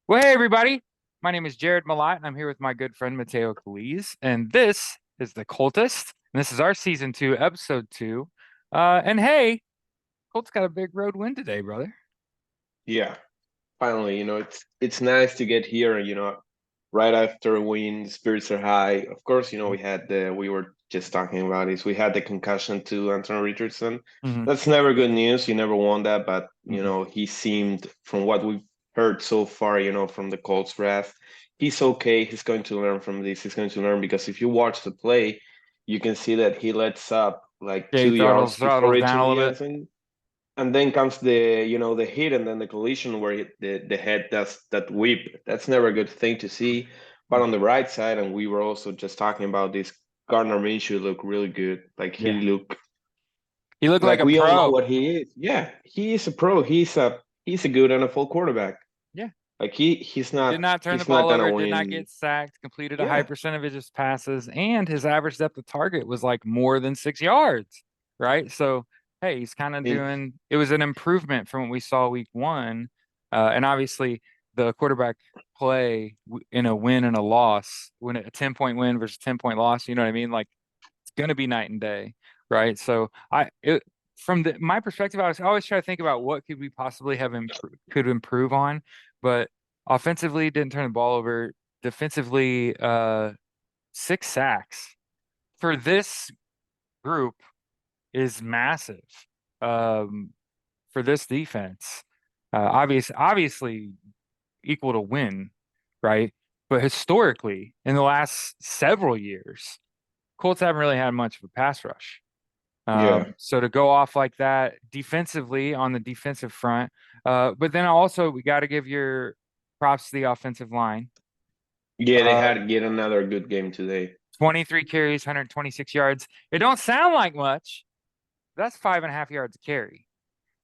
Well, hey, everybody. My name is Jared Malott, and I'm here with my good friend Mateo and this is the Coltist, and this is our season 2, episode 2. And hey, Colts got a big road win today, brother. Yeah, finally, it's nice to get here, right after a win, spirits are high. Of course, we were just talking about this. We had the concussion to Anthony Richardson. Hmm. That's never good news. You never want that, but Hmm. he seemed from what we've heard so far, from the Colts draft, he's okay. He's going to learn from this. He's going to learn because if you watch the play, you can see that he lets up like Yeah, he 2 yards before throttles down reaching a the little end bit. zone. And then comes the hit and then the collision where the head does that whip. That's never a good thing to see. But on the right side, and we were also just talking about this, Garner Minshew looked really good. Like he Yeah, looked he looked like like a we all know pro. what he is. Yeah, he is a pro. He's a good NFL quarterback. Yeah, Like he's did not not turn the he's not ball gonna over, did not win. get sacked, completed a high Yeah, percentage of his passes, and his average depth of target was like more than 6 yards, right? So, hey, he's kind of in doing it was an improvement from what we saw week one. And obviously, the quarterback play in a win and a loss, when a 10-point win versus 10-point loss, you know what I mean? Like, it's going to be night and day, right? So, from my perspective, I always try to think about what could we possibly have could improve on, but offensively, didn't turn the ball over. Defensively, 6 sacks for this group is massive. Um, for this defense, obviously equal to win, right? But historically, in the last several years, Colts haven't really had much of a pass rush. yeah, So to go off like that defensively on the defensive front, but then also we got to give your props to the offensive line. yeah. They Uh, had get another good game today. 23 carries, 126 yards. It don't sound like much. That's 5.5 yards a carry.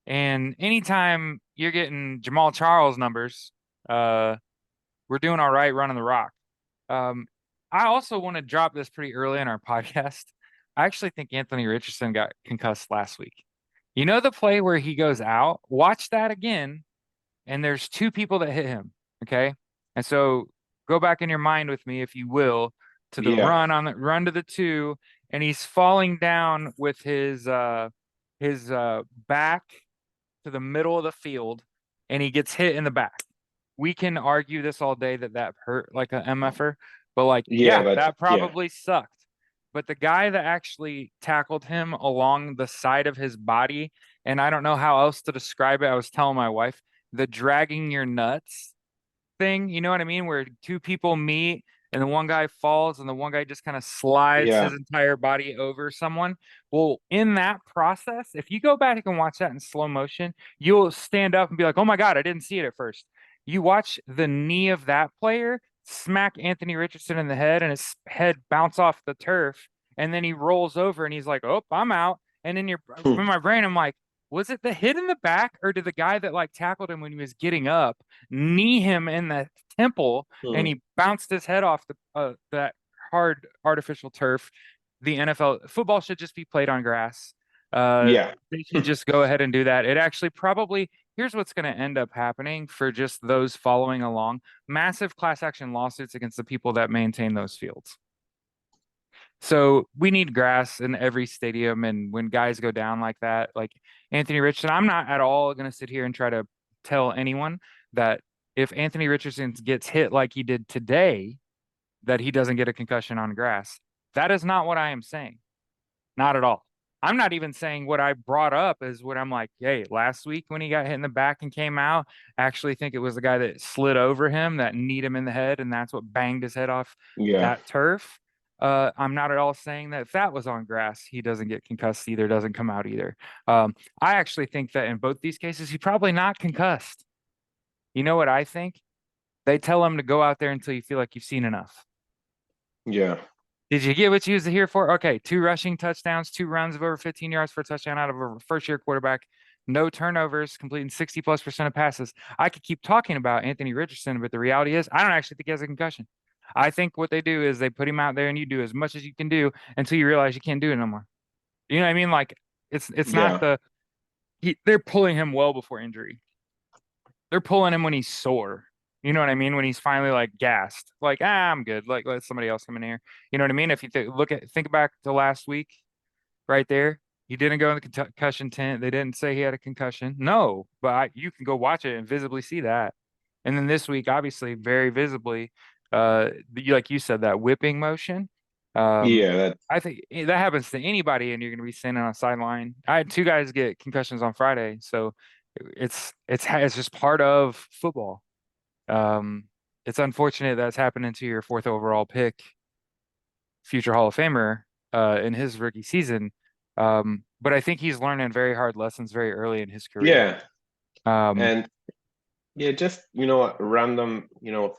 And anytime you're getting Jamal Charles numbers, uh, we're doing all right running the rock. Um, I also want to drop this pretty early in our podcast. I actually think Anthony Richardson got concussed last week. You know the play where he goes out? Watch that again, and there's two people that hit him. Okay. And so go back in your mind with me, if you will, to the Yeah, run to the two, and he's falling down with his back to the middle of the field, and he gets hit in the back. We can argue this all day that that hurt like a MFer, but like, yeah, yeah, but that yeah, probably sucked. But the guy that actually tackled him along the side of his body, and I don't know how else to describe it. I was telling my wife, the dragging your nuts thing, you know what I mean? Where two people meet and the one guy falls and the one guy just kind of slides yeah. his entire body over someone. Well, in that process, if you go back and watch that in slow motion, you'll stand up and be like, oh my God, I didn't see it at first. You watch the knee of that player smack Anthony Richardson in the head and his head bounce off the turf. And then he rolls over and he's like, oh, I'm out. And in my brain, I'm like, was it the hit in the back or did the guy that like tackled him when he was getting up knee him in the temple and Hmm. he bounced his head off the that hard artificial turf? The NFL football should just be played on grass. Yeah, They should just go ahead and do that. It actually probably here's what's going to end up happening for just those following along: massive class action lawsuits against the people that maintain those fields. So we need grass in every stadium. And when guys go down like that, like Anthony Richardson, I'm not at all going to sit here and try to tell anyone that if Anthony Richardson gets hit like he did today, that he doesn't get a concussion on grass. That is not what I am saying. Not at all. I'm not even saying what I brought up is what I'm like, hey, last week when he got hit in the back and came out, I actually think it was the guy that slid over him that kneed him in the head, and that's what banged his head off yeah, that turf. I'm not at all saying that if that was on grass, he doesn't get concussed either, doesn't come out either. I actually think that in both these cases, he's probably not concussed. You know what I think? They tell him to go out there until you feel like you've seen enough. yeah, Did you get what you was here for? Okay, two rushing touchdowns, two runs of over 15 yards for a touchdown out of a first year quarterback, no turnovers, completing 60+% of passes. I could keep talking about Anthony Richardson, but the reality is, I don't actually think he has a concussion. I think what they do is they put him out there and you do as much as you can do until you realize you can't do it no more. You know what I mean? Like it's not yeah. they're pulling him well before injury. They're pulling him when he's sore. You know what I mean? When he's finally like gassed, like, I'm good. Like, let somebody else come in here. You know what I mean? If you think back to last week, right there, he didn't go in the concussion tent. They didn't say he had a concussion. No, but you can go watch it and visibly see that. And then this week, obviously, very visibly, like you said, that whipping motion. Um, Yeah, that I think that happens to anybody, and you're going to be standing on a sideline. I had two guys get concussions on Friday, so it's just part of football. Um, it's unfortunate that's happening to your fourth overall pick, future Hall of Famer, in his rookie season. But I think he's learning very hard lessons very early in his career. yeah. Um, And yeah, just a random,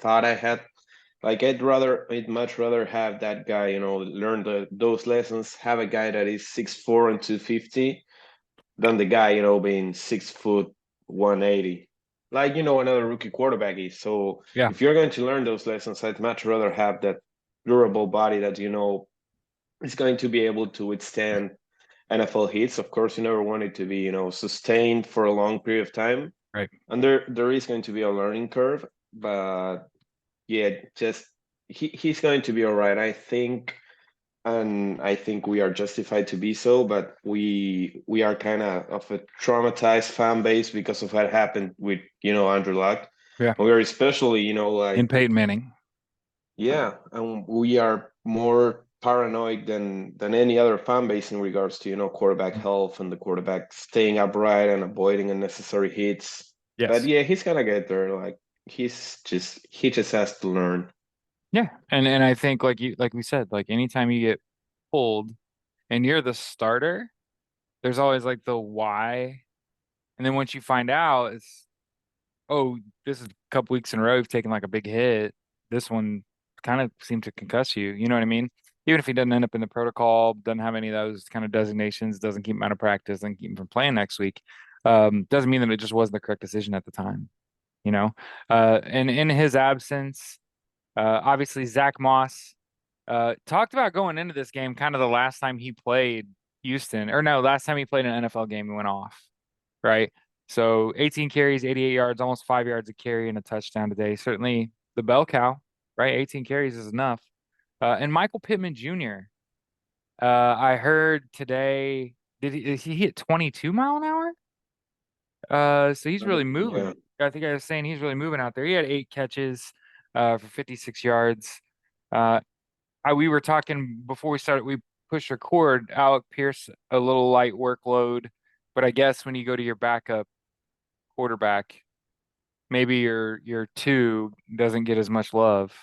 thought I had. Like I'd much rather have that guy, learn those lessons, have a guy that is 6'4" and 250 than the guy, being 6 foot 180. Like, another rookie quarterback is. So yeah, if you're going to learn those lessons, I'd much rather have that durable body that, is going to be able to withstand NFL hits. Of course, you never want it to be, sustained for a long period of time. right. And there is going to be a learning curve, but yeah, just he's going to be all right, I think, and I think we are justified to be so. But we are kind of a traumatized fan base because of what happened with Andrew Luck. Yeah. And we are especially In like Peyton Manning. yeah, and we are more paranoid than any other fan base in regards to quarterback health and the quarterback staying upright and avoiding unnecessary hits. But Yes. yeah, he's gonna get there. Like he just has to learn. Yeah. And I think like we said, like anytime you get pulled and you're the starter, there's always like the why. And then once you find out, it's, oh, this is a couple weeks in a row you've taken like a big hit. This one kind of seemed to concuss you. You know what I mean? Even if he doesn't end up in the protocol, doesn't have any of those kind of designations, doesn't keep him out of practice, doesn't keep him from playing next week, doesn't mean that it just wasn't the correct decision at the time. You know, and in his absence, obviously Zach Moss talked about going into this game, kind of the last time he played Houston, or no, last time he played an NFL game, he went off, right? So 18 carries, 88 yards, almost 5 yards a carry and a touchdown today. Certainly the bell cow, right? 18 carries is enough. And Michael Pittman Jr. I heard today, did he hit 22 mile an hour? So he's really Yeah, moving. I think I was saying he's really moving out there. He had 8 catches for 56 yards. Uh, we were talking before we started, we pushed record, Alec Pierce, a little light workload, but I guess when you go to your backup quarterback, maybe your two doesn't get as much love.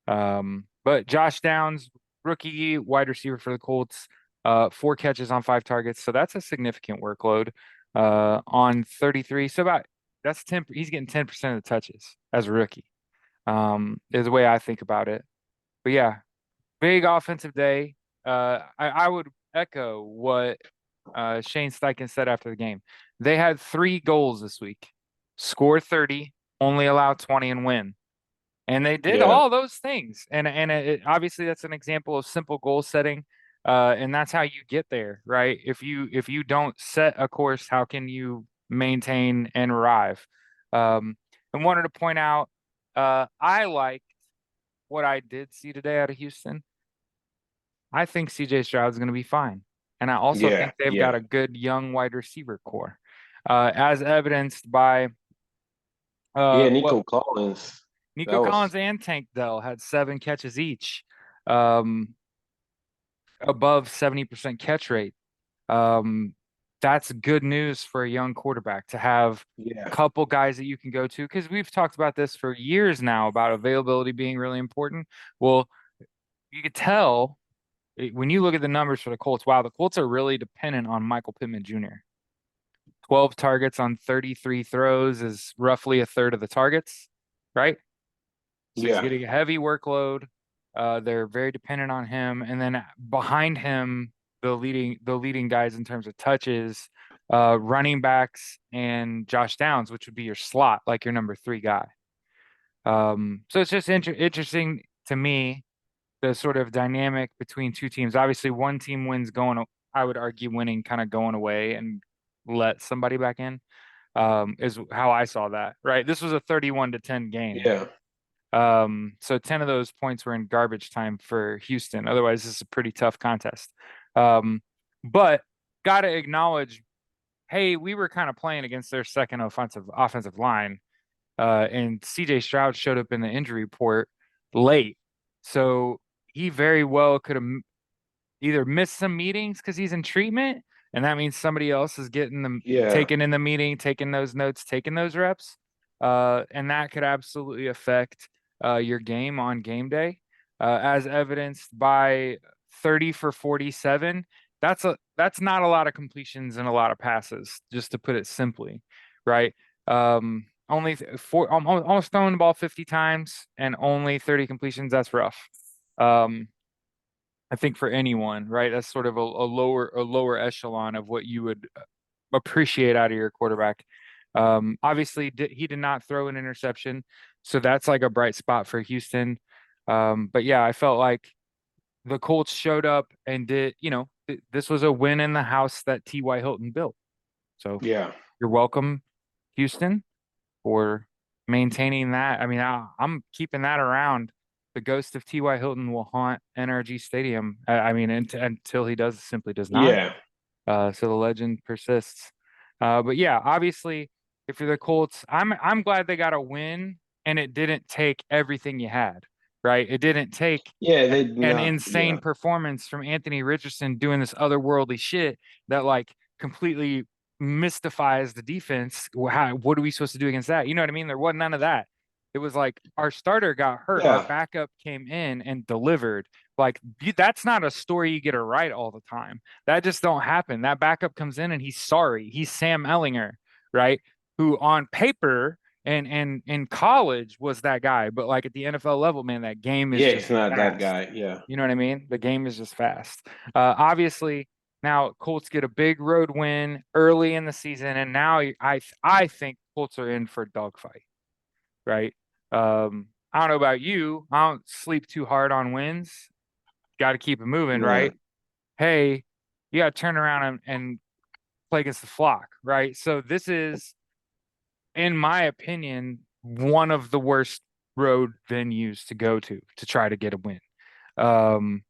But Josh Downs, rookie wide receiver for the Colts, 4 catches on 5 targets, so that's a significant workload. On 33, so about that's 10. He's getting 10% of the touches as a rookie. Is the way I think about it. But yeah, big offensive day. I would echo what Shane Steichen said after the game. They had 3 goals this week: score 30, only allow 20, and win. And they did yeah, all those things. And obviously that's an example of simple goal setting. And that's how you get there, right? If you don't set a course, how can you maintain and arrive? And wanted to point out, I like what I did see today out of Houston. I think CJ Stroud's going to be fine. And I also yeah, think they've got yeah, a good young wide receiver core, as evidenced by yeah. what Nico Collins, that Nico was Collins and Tank Dell had 7 catches each, um, above 70% catch rate. Um, that's good news for a young quarterback to have a yeah, couple guys that you can go to, because we've talked about this for years now about availability being really important. Well, you could tell when you look at the numbers for the Colts, wow, the Colts are really dependent on Michael Pittman Jr. 12 targets on 33 throws is roughly a third of the targets, right? So he's yeah, getting a heavy workload. They're very dependent on him. And then behind him, the leading guys in terms of touches, running backs and Josh Downs, which would be your slot, like your number 3 guy. So it's just interesting to me, the sort of dynamic between two teams. Obviously, one team wins going, I would argue winning kind of going away and let somebody back in. is how I saw that, right? This was a 31-10 game. Yeah. So 10 of those points were in garbage time for Houston. Otherwise, this is a pretty tough contest. But got to acknowledge, hey, we were kind of playing against their second offensive line, and CJ Stroud showed up in the injury report late. So he very well could have either missed some meetings because he's in treatment, and that means somebody else is getting them Yeah. taken in the meeting, taking those notes, taking those reps. And that could absolutely affect your game on game day, as evidenced by 30 for 47. That's not a lot of completions and a lot of passes, just to put it simply, right? Only four, almost throwing the ball 50 times and only 30 completions. That's rough. I think for anyone, right? That's sort of a lower echelon of what you would appreciate out of your quarterback. Obviously, he did not throw an interception, so that's like a bright spot for Houston. But yeah, I felt like the Colts showed up and did, this was a win in the house that T.Y. Hilton built. So Yeah. you're welcome, Houston, for maintaining that. I mean, I'm keeping that around. The ghost of T.Y. Hilton will haunt NRG Stadium. I mean, until he simply does not. Yeah. So the legend persists. But yeah, obviously, if you're the Colts, I'm glad they got a win, and it didn't take everything you had, right? It didn't take Yeah. They an not. insane Yeah. performance from Anthony Richardson doing this otherworldly shit that like completely mystifies the defense. What are we supposed to do against that? You know what I mean? There wasn't none of that. It was like our starter got hurt, our Yeah. backup came in and delivered. Like that's not a story you get to write all the time. That just don't happen. That backup comes in and he's sorry. He's Sam Ellinger, right? Who on paper and in college was that guy, but like at the NFL level, man, that game is Yeah. just It's not that fast. guy. Yeah. You know what I mean? The game is just fast. Obviously, now Colts get a big road win early in the season, and now I think Colts are in for a dogfight, right? I don't know about you. I don't sleep too hard on wins. Got to keep it moving, Yeah. right? Hey, you got to turn around and play against the flock, right? So this is, in my opinion, one of the worst road venues to go to try to get a win. Um,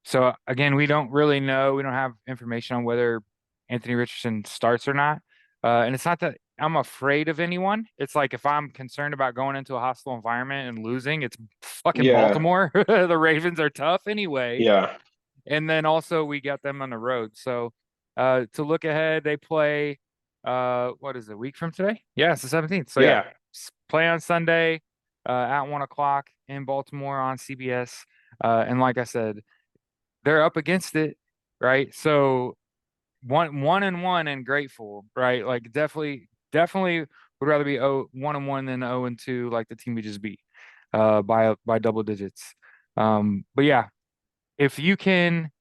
So again, we don't really know. We don't have information on whether Anthony Richardson starts or not. And it's not that I'm afraid of anyone. It's like if I'm concerned about going into a hostile environment and losing, it's fucking Yeah. Baltimore. The Ravens are tough anyway. Yeah. And then also we got them on the road. So to look ahead, they play what is it, a week from today? Yeah, it's the 17th. So Yeah. yeah, play on Sunday at 1 o'clock in Baltimore on CBS. And like I said, they're up against it, right? So 1-1 and grateful, right? Like definitely would rather be 1-1 than 0-2, like the team we just beat, by double digits. But yeah, if you can,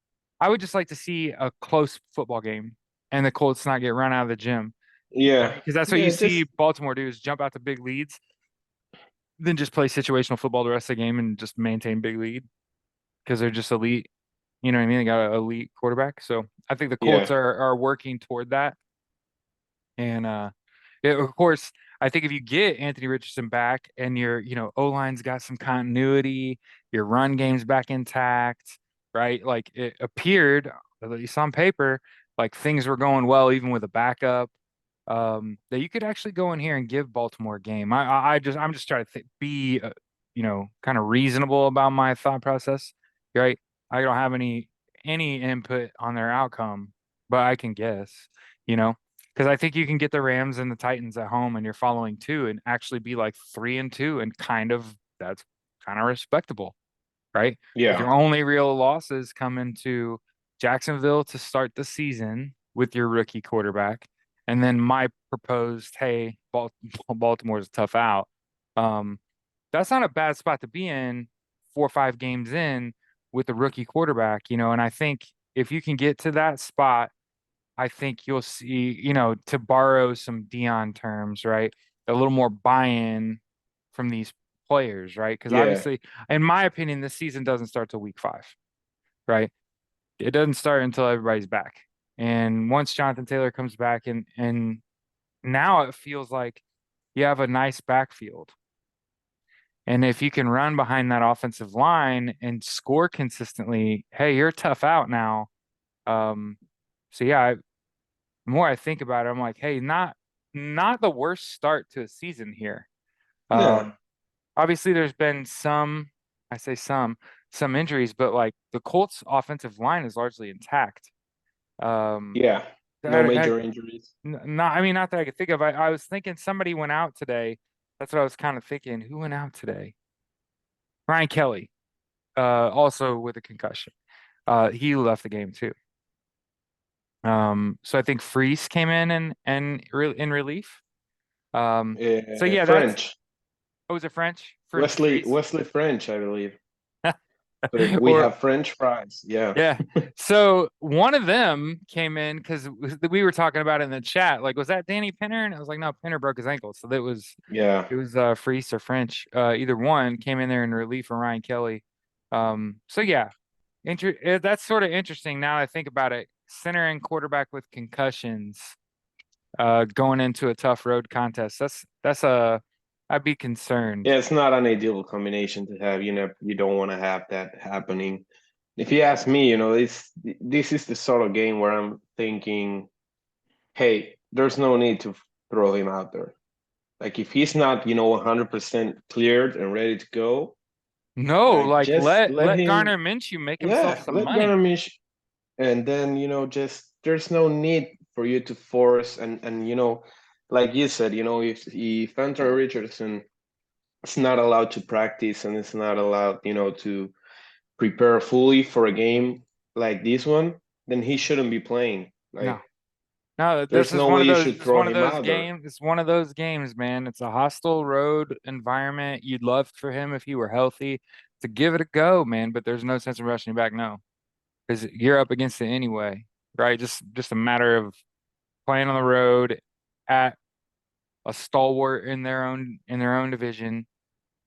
I would just like to see a close football game and the Colts not get run out of the gym, right? Yeah. Because that's what you Yeah. see Just Baltimore do is jump out to big leads, then just play situational football the rest of the game and just maintain big lead because they're just elite. You know what I mean? They got an elite quarterback. So I think the Colts yeah. are working toward that. And of course, I think if you get Anthony Richardson back and your, O-line's got some continuity, your run game's back intact, right? Like it appeared, at least on paper, like things were going well even with a backup. That you could actually go in here and give Baltimore a game. I'm just trying to be, kind of reasonable about my thought process, right? I don't have any input on their outcome, but I can guess, you know, because I think you can get the Rams and the Titans at home, and you're following two, and actually be like 3-2, and that's kind of respectable, right? With Yeah. your only real losses coming to Jacksonville to start the season with your rookie quarterback, and then my proposed, hey, Baltimore's a tough out. Um, that's not a bad spot to be in 4 or 5 games in with a rookie quarterback, and I think if you can get to that spot, I think you'll see, to borrow some Dion terms, right? A little more buy-in from these players, right? Because Yeah. obviously, in my opinion, this season doesn't start till week 5, right? It doesn't start until everybody's back. And once Jonathan Taylor comes back and now it feels like you have a nice backfield. And if you can run behind that offensive line and score consistently, hey, you're a tough out now. Um, so yeah, the more I think about it, I'm like, hey, not the worst start to a season here. No, Um, obviously there's been I say some injuries, but like the Colts offensive line is largely intact. Um, yeah, no major injuries. not, I mean, not that I could think of. I was thinking somebody went out today. That's what I was kind of thinking. Who went out today? Ryan Kelly, also with a concussion. He left the game too. So I think Freese came in in relief. So yeah, that's French, oh, was it French? Wesley Freeze. Wesley French, I believe. So we Or have French fries. Yeah, yeah. So one of them came in because we were talking about it in the chat. Like, was that Danny Pinner? And I was like, no, Pinner broke his ankle. So yeah. it was Freese or French. Either one came in there in relief for Ryan Kelly. So yeah, that's sort of interesting now that I think about it. Center and quarterback with concussions, going into a tough road contest. I'd be concerned. Yeah, it's not an ideal combination to have. You know, you don't want to have that happening. If you ask me, this is the sort of game where I'm thinking, hey, there's no need to throw him out there. Like if he's not, 100% cleared and ready to go, No, like like just let let Garner him, Minshew make himself yeah, some let Garner money. Minshew, and then just there's no need for you to force and like you said, if Anthony Richardson is not allowed to practice and is not allowed, to prepare fully for a game like this one, then he shouldn't be playing. No. Like No, there's no way you should it's throw one of him those out there. games. It's one of those games, man. It's a hostile road environment. You'd love for him if he were healthy to give it a go, man, but there's no sense in rushing back, no. Because you're up against it anyway, right? Just a matter of playing on the road at a stalwart in their own division.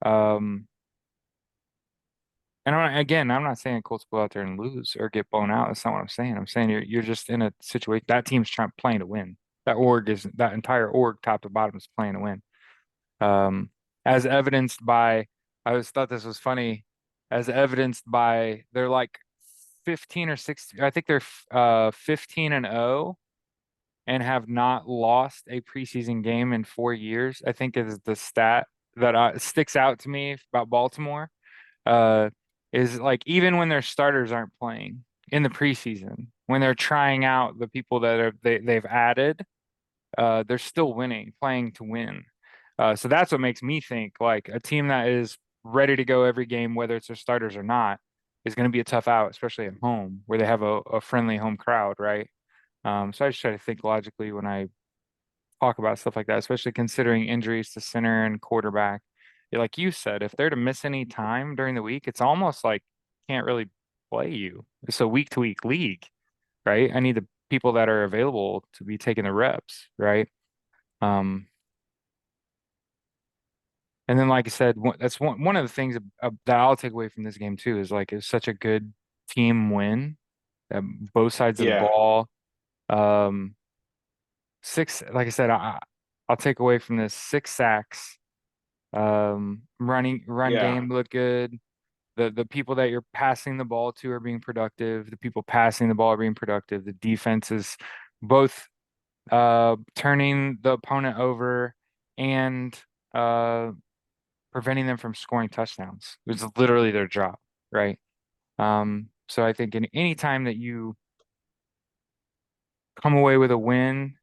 Um, and again, I'm not saying Colts go out there and lose or get blown out. That's not what I'm saying. I'm saying you're just in a situation that team's trying playing to win. That entire org top to bottom is playing to win. Um, as evidenced by, I always thought this was funny, as evidenced by they're like 15 or 16. I think they're 15 and 0 and have not lost a preseason game in 4 years. I think is the stat that sticks out to me about Baltimore. Uh, is like even when their starters aren't playing in the preseason, when they're trying out the people that they've added, they're still winning, playing to win. So that's what makes me think like a team that is ready to go every game, whether it's their starters or not, is going to be a tough out, especially at home where they have a friendly home crowd, right? So I just try to think logically when I talk about stuff like that, especially considering injuries to center and quarterback. Yeah, like you said, if they're to miss any time during the week, it's almost like can't really play you. It's a week to week league, right? I need the people that are available to be taking the reps, right? Um, and then, like I said, that's one of the things that I'll take away from this game too is like it's such a good team win that both sides of the Yeah, ball. Um, like I said, I'll take away from this 6 sacks. Run yeah, game looked good. The people that you're passing the ball to are being productive. The people passing the ball are being productive. The defense is both turning the opponent over and uh preventing them from scoring touchdowns. It was literally their job, right? So I think in any time that you come away with a win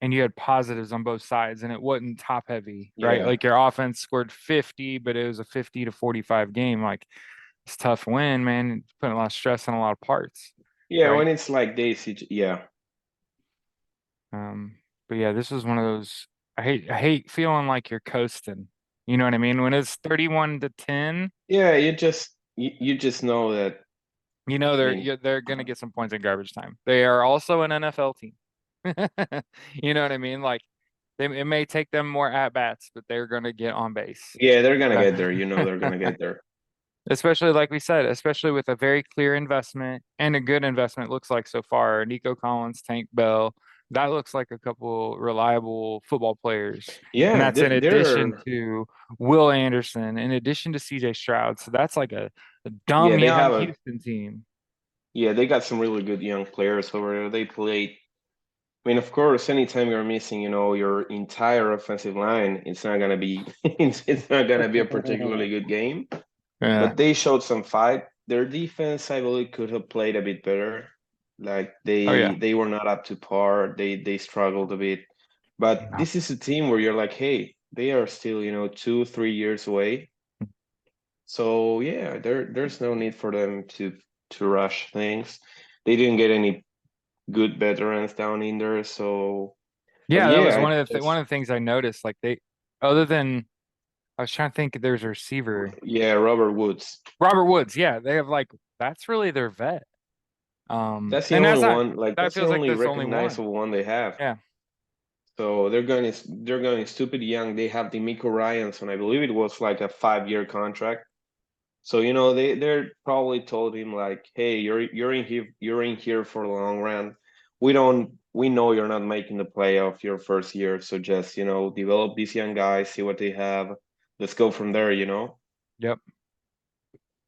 and you had positives on both sides and it wasn't top heavy, right? yeah, Like your offense scored 50, but it was a 50 to 45 game. Like it's a tough win, man. It's putting a lot of stress on a lot of parts, yeah. right? When it's like this, yeah, Um, but yeah, this was one of those I hate feeling like you're coasting. You know what I mean? When it's 31 to 10, yeah. You just know that. you know I mean, they're gonna get some points in garbage time. They are also an NFL team. You know what I mean? Like it may take them more at bats, but they're gonna get on base. yeah, they're gonna Uh, get there. You know, they're gonna get there. especially like we said, especially with a very clear investment and a good investment looks like so far. Nico Collins, Tank Bell, That looks like a couple reliable football players. And Yeah, that's in addition they're to Will Anderson, in addition to CJ Stroud. So that's like a yeah dumb they young have a Houston team. yeah they got some really good young players over there. They played. I mean, of course, anytime you're missing, your entire offensive line, it's not gonna be it's not gonna be a particularly good game. Yeah. But they showed some fight. Their defense, I believe, could have played a bit better. Like Oh yeah. they were not up to par. They struggled a bit. But No. this is a team where you're like, hey, they are still, 2, 3 years away. So yeah, there's no need for them to rush things. They didn't get any good veterans down in there. So, but Yeah, that was yeah, one it's of the things I noticed. Like they, other than I was trying to think, there's a receiver, yeah, Robert Woods. Robert Woods. Yeah, they have like that's really their vet. That's the And only that's not one. Like that that's the feels like only that's the only one. recognizable one they have. Yeah. So they're going stupid young. They have D'Amico Ryans, and I believe it was like a 5-year contract. So they're probably told him like, hey, you're in here for the long run. We know you're not making the playoff your first year, so just develop these young guys, see what they have. Let's go from there. Yep. Yeah,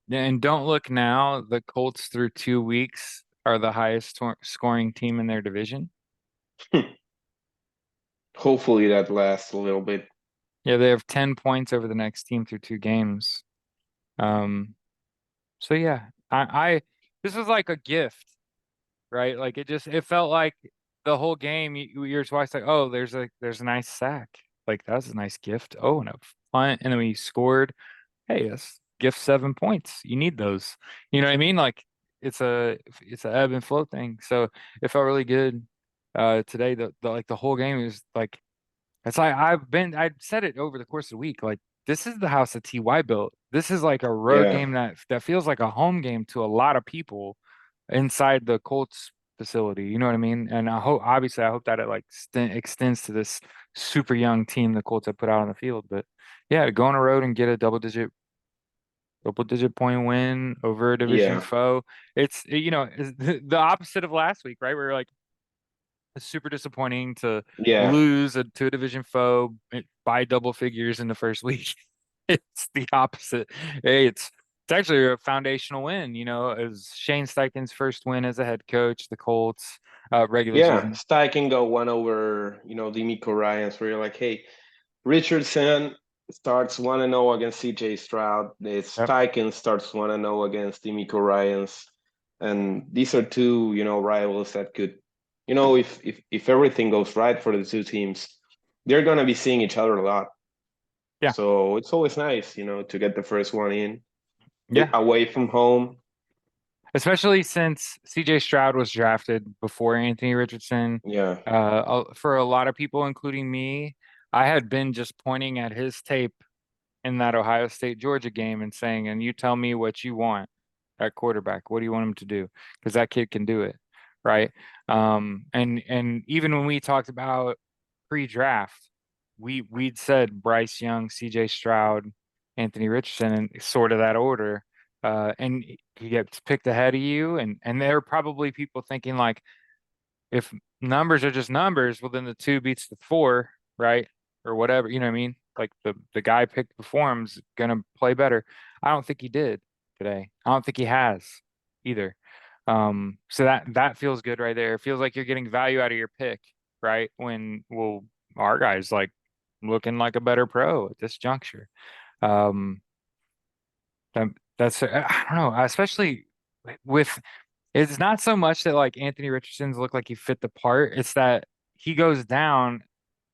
and don't look now. The Colts through 2 weeks are the highest scoring team in their division. Hopefully that lasts a little bit. Yeah, they have 10 points over the next team through 2 games. Um, so yeah, I this was like a gift, right? Like it felt like the whole game you're twice like, oh, there's a nice sack. Like that was a nice gift. Oh, and a punt, and then we scored. Hey, yes, gift 7 points. You need those. You know what I mean? Like it's a ebb and flow thing. So it felt really good today. The whole game is like it's like I said it over the course of the week. Like this is the house that TY built. This is like a road Yeah, game that feels like a home game to a lot of people inside the Colts facility. You know what I mean? And I hope that it like extends to this super young team the Colts have put out on the field. But yeah, to go on a road and get a double digit point win over a division yeah, foe. It's the opposite of last week, right? Where like it's super disappointing to yeah, lose to a division foe by double figures in the first week. It's the opposite. Hey, it's actually a foundational win, as Shane Steichen's first win as a head coach, the Colts, regular yeah. season. Steichen go one over, D'Amico Ryans, where you're like, hey, Richardson starts 1-0 against CJ Stroud. The Yep. Steichen starts 1-0 against D'Amico Ryans. And these are two, rivals that could, if everything goes right for the two teams, they're gonna be seeing each other a lot. Yeah. So it's always nice, to get the first one in Yeah. away from home. Especially since CJ Stroud was drafted before Anthony Richardson. Yeah. For a lot of people, including me, I had been just pointing at his tape in that Ohio State Georgia game and saying, and you tell me what you want at quarterback. What do you want him to do? Because that kid can do it, right? And even when we talked about pre-draft, we'd said Bryce Young, CJ Stroud, Anthony Richardson, and sort of that order. And he gets picked ahead of you, and there are probably people thinking like, if numbers are just numbers, well then the two beats the four, right? Or whatever, you know what I mean? Like the guy picked before him's gonna play better. I don't think he did today. I don't think he has either. So that feels good right there. It feels like you're getting value out of your pick, right? When well, our guy's like looking like a better pro at this juncture. Um, that, that's I don't know, especially with it's not so much that like Anthony Richardson's look like he fit the part. It's that he goes down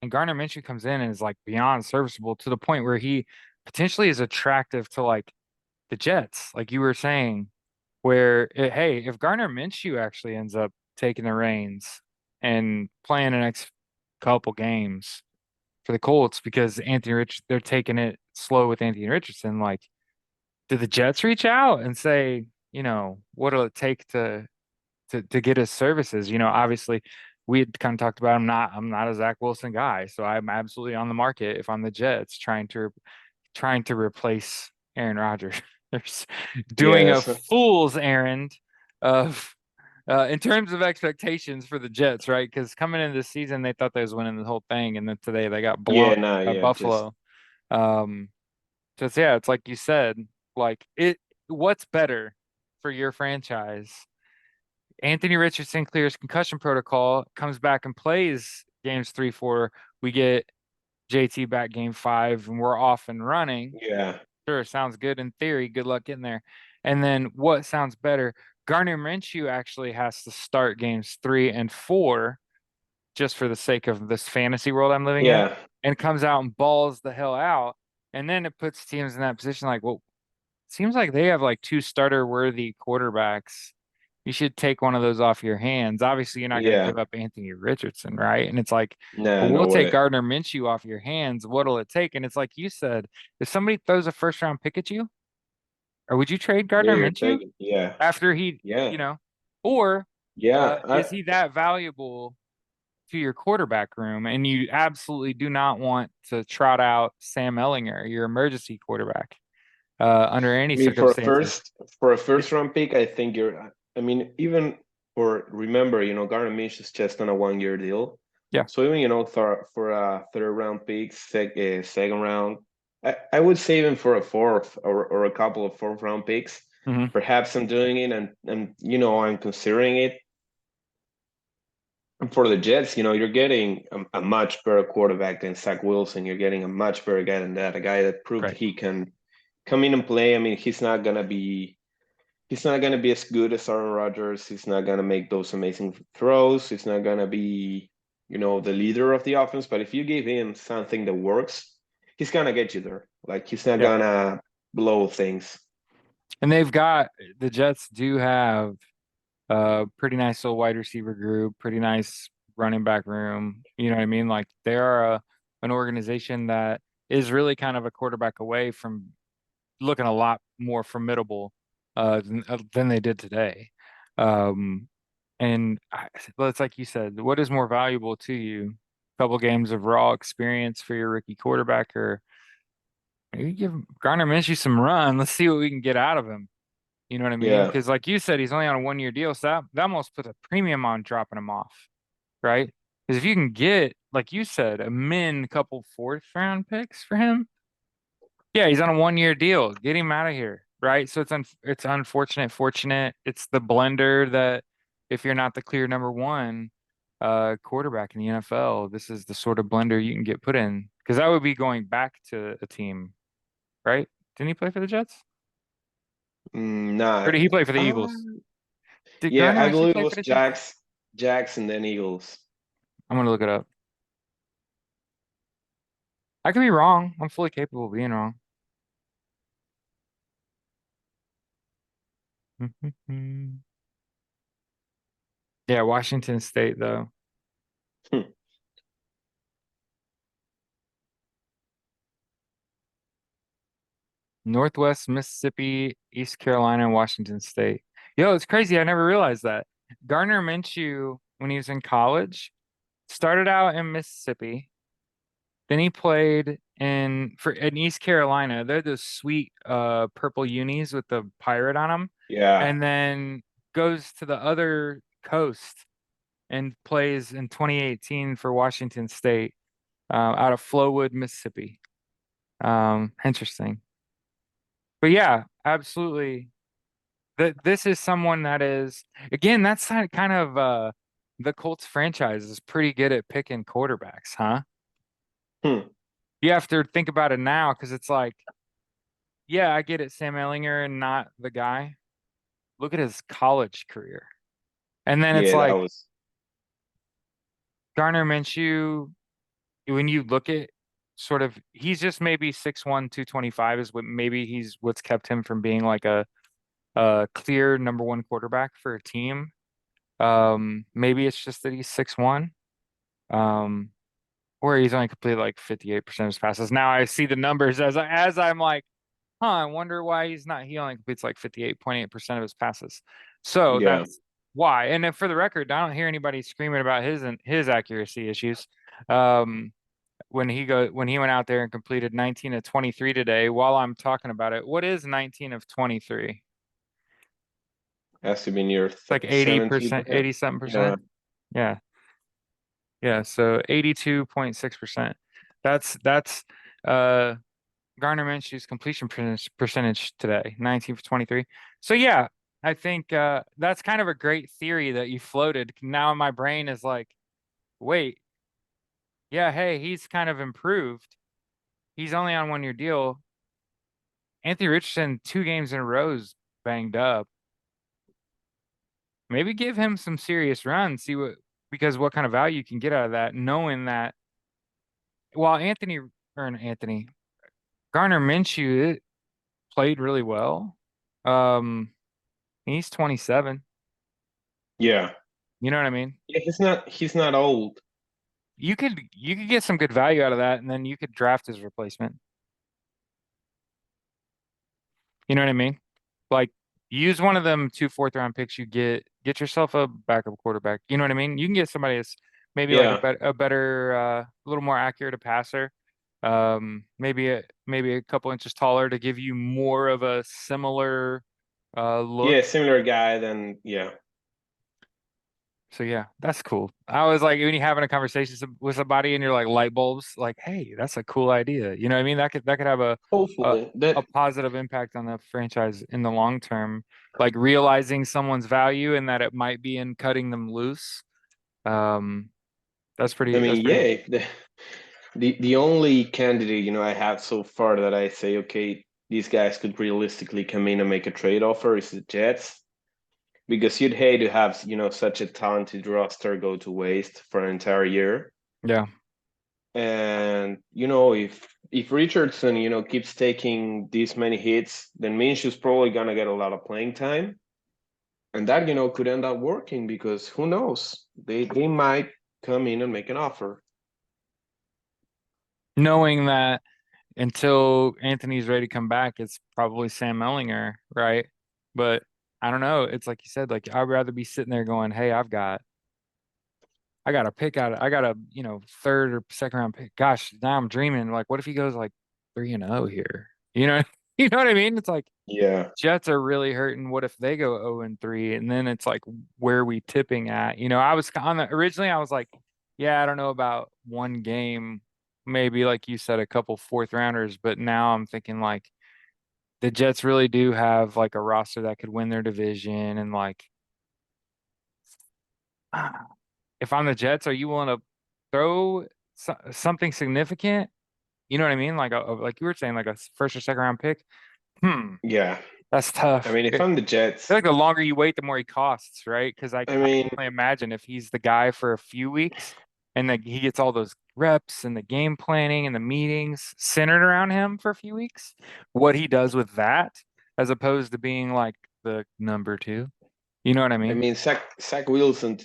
and Garner Minshew comes in and is like beyond serviceable to the point where he potentially is attractive to like the Jets, like you were saying, hey, if Garner Minshew actually ends up taking the reins and playing the next couple games for the Colts because they're taking it slow with Anthony Richardson, like, did the Jets reach out and say, what'll it take to get his services? Obviously we had kind of talked about I'm not a Zach Wilson guy, so I'm absolutely on the market if I'm the Jets trying to replace Aaron Rodgers. There's doing a Yes. fool's errand of In terms of expectations for the Jets, right? Because coming into the season, they thought they was winning the whole thing, and then today they got Yeah, blown nah, by yeah, just Buffalo. Um, just yeah, it's like you said, like it. What's better for your franchise? Anthony Richardson clears concussion protocol, comes back and plays games 3, 4. We get JT back game 5, and we're off and running. yeah, Sure, sounds good in theory. Good luck getting there. And then what sounds better? Garner Minshew actually has to start games 3 and 4 just for the sake of this fantasy world I'm living in, yeah. and comes out and balls the hell out. And then it puts teams in that position like, well, seems like they have like two starter worthy quarterbacks. You should take one of those off your hands. Obviously, you're not going to Yeah. give up Anthony Richardson, right? And it's like, Nah, well, no we'll take way. Gardner Minshew off your hands. What'll it take? And it's like you said, if somebody throws a first round pick at you, or would you trade Yeah, Gardner you're Minshew taking. Yeah, after he, yeah, you know, or yeah. is he that valuable to your quarterback room? And you absolutely do not want to trot out Sam Ellinger, your emergency quarterback, under any I mean, circumstances. for a first round pick, I think you're. I mean, even for remember, Garner Minshew is just on a 1 year deal. Yeah. So even for a third round pick, second round, I would save him for a fourth or a couple of fourth round picks. Hmm. Perhaps I'm doing it and I'm considering it. And for the Jets, you're getting a much better quarterback than Zach Wilson. You're getting a much better guy than that, a guy that proved Right. he can come in and play. I mean, he's not gonna be as good as Aaron Rodgers. He's not gonna make those amazing throws. He's not gonna be, the leader of the offense. But if you give him something that works, he's gonna get you there. Like he's not Yeah. gonna blow things. And the Jets do have a pretty nice little wide receiver group, pretty nice running back room. You know what I mean? Like they are an organization that is really kind of a quarterback away from looking a lot more formidable than they did today. Um, well, it's like you said, what is more valuable to you? A couple games of raw experience for your rookie quarterback, or maybe give Garner Minshew some run. Let's see what we can get out of him. You know what I mean? Yeah. Because like you said, he's only on a 1 year deal, so that almost puts a premium on dropping him off, right? Because if you can get, like you said, a couple fourth round picks for him, yeah, he's on a 1 year deal. Get him out of here, right? So it's unfortunate, fortunate. It's the blender that if you're not the clear number one quarterback in the NFL, this is the sort of blender you can get put in. Because that would be going back to a team, right? Didn't he play for the Jets? Or Nah. did he play for the Uh, Eagles? Did yeah, Garner I actually believe it play for was the Jets? Jags, and then Eagles. I'm gonna look it up. I could be wrong. I'm fully capable of being wrong. Yeah, Washington State though. Hmm. Northwest Mississippi, East Carolina, and Washington State. Yo, it's crazy. I never realized that. Garner Minshew, when he was in college, started out in Mississippi. Then he played in East Carolina. They're those sweet purple unis with the pirate on them. Yeah. And then goes to the other coast and plays in 2018 for Washington State out of Flowood, Mississippi. Interesting. But yeah, absolutely. This is someone that is, again, that's kind of the Colts franchise is pretty good at picking quarterbacks, huh? Hmm. You have to think about it now because it's like, yeah, I get it, Sam Ellinger and not the guy. Look at his college career. And then it's Yeah, that like was. Garner Minshew, when you look at sort of, he's just maybe 6'1", 225 is what maybe he's what's kept him from being like a clear number one quarterback for a team. Maybe it's just that he's 6'1", um, or he's only completed like 58% of his passes. Now I see the numbers as I'm like, huh, I wonder why he's not. He only completes like 58.8% of his passes. So Yeah. that's why. And then for the record, I don't hear anybody screaming about his accuracy issues. Um, when he went out there and completed 19 of 23 today, while I'm talking about it, what is 19 of 23? Has to be near It's like 80%, 70%. 80 something Yeah. percent. Yeah. Yeah. So 82.6%. That's uh Garner Minshew's completion percentage today, 19 for 23. So yeah, I think that's kind of a great theory that you floated. Now my brain is like, wait, yeah, hey, he's kind of improved. He's only on 1 year deal. Anthony Richardson, 2 games in a row is banged up. Maybe give him some serious runs, see because what kind of value you can get out of that, knowing that while Anthony Garner Minshew played really well. Um, he's 27. Yeah. You know what I mean? Yeah, he's not old. You could get some good value out of that, and then you could draft his replacement. You know what I mean? Like use one of them 2 4th round picks you get yourself a backup quarterback. You know what I mean? You can get somebody that's maybe like Yeah. a better a little more accurate a passer. Maybe a couple inches taller to give you more of a similar Yeah, look. similar guy then yeah. So yeah, that's cool. I was like, when you're having a conversation with somebody and you're like light bulbs, like, hey, that's a cool idea. You know what I mean? That could have a Hopefully. a That positive impact on the franchise in the long term. Like realizing someone's value and that it might be in cutting them loose. Um, I that's mean, pretty. yeah, the only candidate, I have so far that I say, okay, these guys could realistically come in and make a trade offer is the Jets. Because you'd hate to have, such a talented roster go to waste for an entire year. Yeah. And, if Richardson, keeps taking these many hits, then Minshew's probably gonna get a lot of playing time. And that, could end up working because who knows? They might come in and make an offer. Knowing that until Anthony's ready to come back, it's probably Sam Ellinger, right? But I don't know. It's like you said, like I'd rather be sitting there going, hey, I got a pick out. I got a, 3rd or 2nd round pick. Gosh, now I'm dreaming. Like, what if he goes like 3-0 here? You know, you know what I mean? It's like Yeah. Jets are really hurting. What if they go 0-3? And then it's like, where are we tipping at? I was on the originally, I was like, yeah, I don't know about 1 game, maybe like you said, a couple 4th rounders. But now I'm thinking like the Jets really do have like a roster that could win their division. And like, if I'm the Jets, are you willing to throw something significant? You know what I mean? Like you were saying, like a 1st or 2nd round pick. Hmm, Yeah. that's I tough. mean, if I I'm the feel Jets, like the longer you wait, the more he costs, right? Because I I can mean, only imagine if he's the guy for a few weeks and then he gets all those reps and the game planning and the meetings centered around him for a few weeks, what he does with that, as opposed to being like the number two. You know what I mean? Zach Wilson,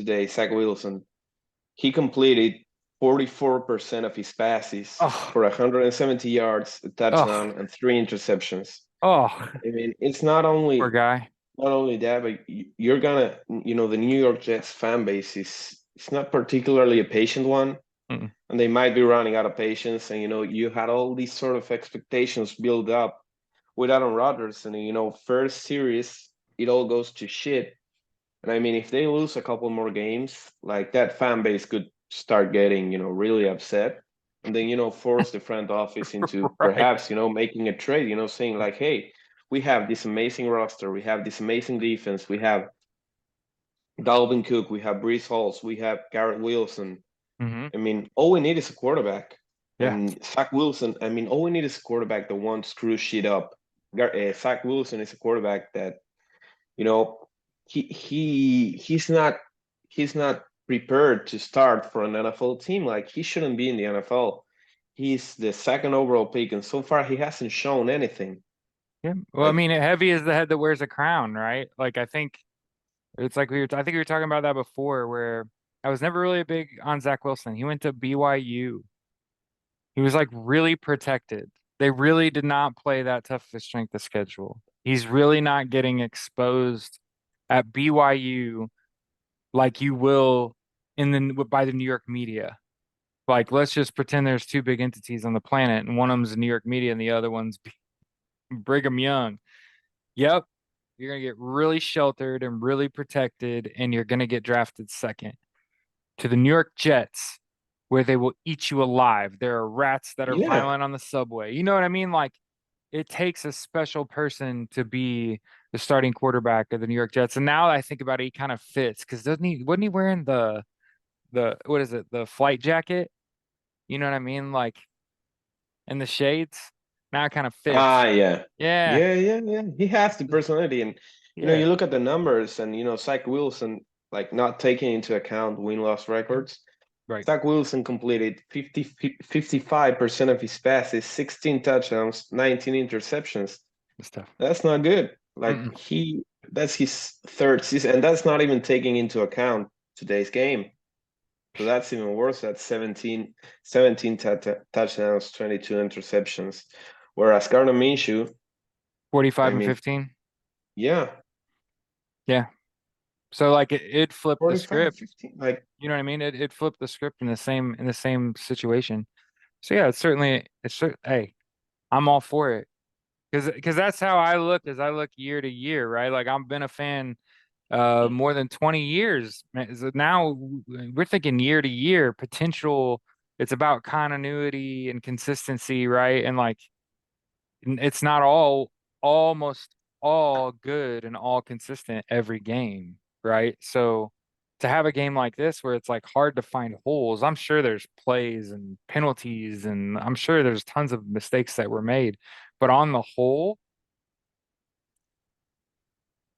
he completed 44% of his passes Oh, for 170 yards, a oh, touchdown, and 3 interceptions. oh, I mean, it's not poor only guy. not only that, but you're gonna, the New York Jets fan base is it's not particularly a patient one, Mm-mm. and they might be running out of patience. And you had all these sort of expectations build up with Aaron Rodgers, and first series it all goes to shit. And I mean, if they lose a couple more games, like that fan base could start getting, really upset. And then, force the front office into Right. perhaps, making a trade, saying like, hey, we have this amazing roster, we have this amazing defense, we have Dalvin Cook, we have Brees Halls, we have Garrett Wilson. Hmm. I mean, all we need is a quarterback. Yeah. And Zach Wilson, I mean, all we need is a quarterback that won't screw shit up. Zach Wilson is a quarterback that you know, he's not prepared to start for an NFL team. Like he shouldn't be in the NFL. He's the second overall pick, and so far he hasn't shown anything. Yeah. Well, I Like mean, heavy is the head that wears a crown, right? Like I think it's like I think we were talking about that before, where I was never really a big on Zach Wilson. He went to BYU. He was like really protected. They really did not play that tough of a strength of schedule. He's really not getting exposed at BYU like you will in the by the New York media. Like, let's just pretend there's 2 big entities on the planet, and one of them's the New York media, and the other one's Brigham Young. Yep, You're going to get really sheltered and really protected, and you're going to get drafted second to the New York Jets, where they will eat you alive. There are rats that are Yeah. violent on the subway. You know what I mean? Like, it takes a special person to be the starting quarterback of the New York Jets. And now that I think about it, he kind of fits because doesn't he? Wasn't he wearing the what is it? The flight jacket? You know what I mean? Like, and the shades. Now it kind of Ah, fits. yeah. Yeah, Yeah. He has the personality. And, yeah, you look at the numbers and, Zach Wilson, like not taking into account win-loss records. right. Zach Wilson completed 55% of his passes, 16 touchdowns, 19 interceptions. It's tough. That's not good. Like Mm-mm. that's his third season, and that's not even taking into account today's game. So that's even worse. That's 17 touchdowns, 22 interceptions. Whereas Garner Minshew, 45 I and mean, 15. yeah, Yeah. So like it flipped the 45, script. 15. Like, You know what I mean? It flipped the script in the same situation. So yeah, hey, I'm all for it. Because that's how I look as I look year to year, right? Like I've been a fan more than 20 years. Man. So now we're thinking year to year potential. It's about continuity and consistency, right? And like it's not almost all good and all consistent every game, right? So to have a game like this where it's like hard to find holes, I'm sure there's plays and penalties and I'm sure there's tons of mistakes that were made. But on the whole,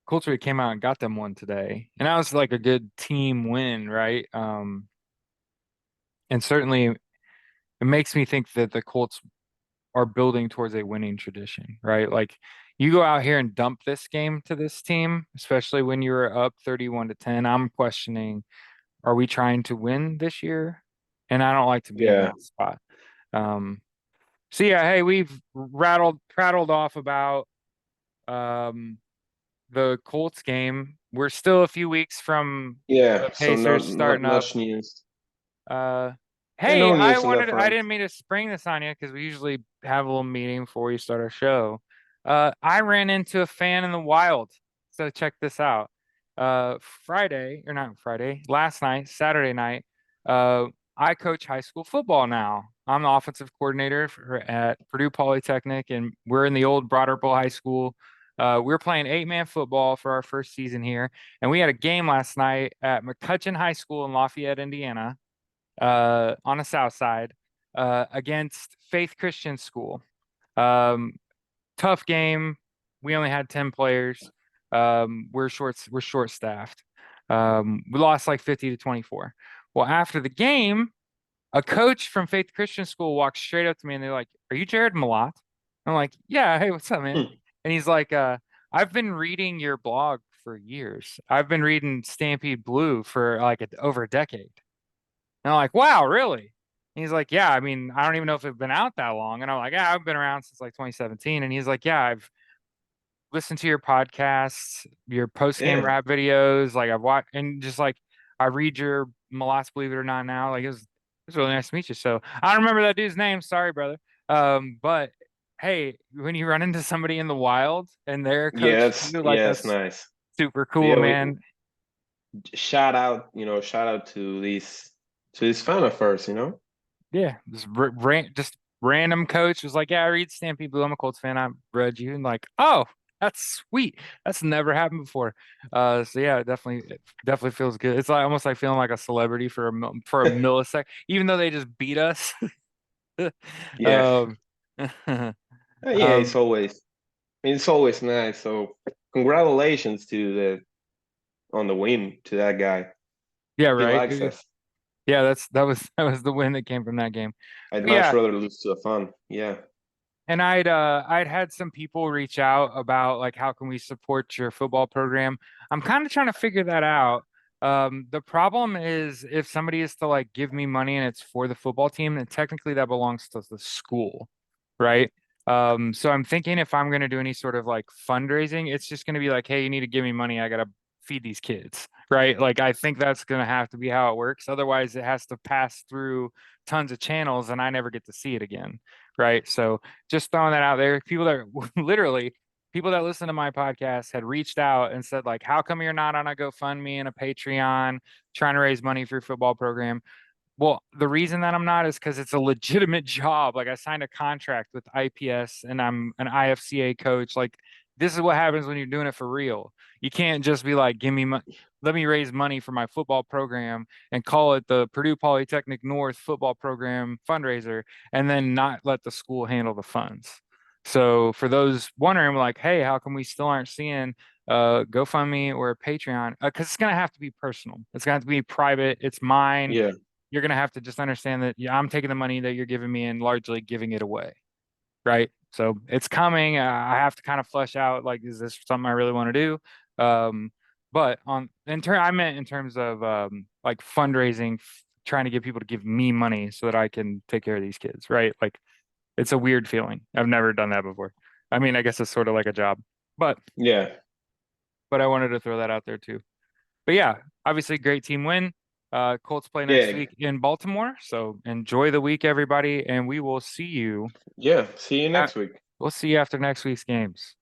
Colts really came out and got them one today. And that was like a good team win, right? And certainly it makes me think that the Colts are building towards a winning tradition, right? Like you go out here and dump this game to this team, especially when you're up 31-10. I'm questioning, are we trying to win this year? And I don't like to be in yeah, that spot. Um, so yeah, hey, we've prattled off about um the Colts game. We're still a few weeks from yeah. the So Pacers not starting up. much news. Uh, Yeah, hey, no news on that I front. didn't mean to spring this on you because we usually have a little meeting before we start our show. I ran into a fan in the wild. So check this out. Friday, or not Friday, last night, Saturday night, uh, I coach high school football now. I'm the offensive coordinator at Purdue Polytechnic, and we're in the old Broaderville High School. We're playing 8-man football for our first season here, and we had a game last night at McCutcheon High School in Lafayette, Indiana, on the south side, against Faith Christian School. Um, Tough game. We only had 10 players. We're short staffed. We lost like 50-24. Well, after the game, a coach from Faith Christian School walked straight up to me and they're like, "Are you Jared Malott?" I'm like, "Yeah, hey, what's up, man?" Hmm. And he's like, "I've been reading your blog for years. I've been reading Stampede Blue for like over a decade." And I'm like, "Wow, really?" And he's like, "Yeah, I mean, I don't even know if it's been out that long." And I'm like, "Yeah, I've been around since like 2017." And he's like, "Yeah, I've listened to your podcasts, your post-game Yeah, rap videos, like I've watched and just like I read your Molas Believe It or Not now. Like it was really nice to meet you." So I don't remember that dude's name, sorry, brother. But hey, when you run into somebody in the wild and they're a coach too, like yeah, it's that's nice. super So cool, yeah, we man. shout out to this fan of ours. Yeah, just random coach was like, "Yeah, I read Stampede Blue. I'm a Colts fan. I read you." And like, "Oh, that's sweet. That's never happened before." So yeah, it definitely feels good. It's like almost like feeling like a celebrity for a millisecond, even though they just beat us. Yeah, Um, yeah, um, it's always nice. So congratulations to the on the win to that guy. yeah, He right. likes us. Yeah, that was the win that came from that game. I'd But much yeah, rather lose to a fan. Yeah, and I'd had some people reach out about like how can we support your football program. I'm kind of trying to figure that out. The problem is if somebody is to like give me money and it's for the football team, then technically that belongs to the school, right? So I'm thinking if I'm going to do any sort of like fundraising, it's just going to be like, hey, you need to give me money. I got to feed these kids, right? Like I think that's going to have to be how it works. Otherwise, it has to pass through tons of channels and I never get to see it again, right? So just throwing that out there. People that literally people that listen to my podcast had reached out and said, like, how come you're not on a GoFundMe and a Patreon trying to raise money for your football program? Well, the reason that I'm not is because it's a legitimate job. Like I signed a contract with IPS and I'm an IFCA coach. Like this is what happens when you're doing it for real. You can't just be like, let me raise money for my football program and call it the Purdue Polytechnic North football program fundraiser and then not let the school handle the funds. So for those wondering, like, hey, how come we still aren't seeing GoFundMe or a Patreon? Because it's gonna have to be personal. It's gonna have to be private. It's mine. Yeah. You're going to have to just understand that yeah, I'm taking the money that you're giving me and largely giving it away. Right. So it's coming. I have to kind of flesh out like, is this something I really want to do? But I meant in terms of like fundraising, trying to get people to give me money so that I can take care of these kids. Right. Like it's a weird feeling. I've never done that before. I mean, I guess it's sort of like a job, but Yeah. I wanted to throw that out there too. But yeah, obviously great team win. Colts play next Yeah. week in Baltimore. So enjoy the week, everybody, and we will see you Yeah. See you at, next week. we'll see you after next week's games.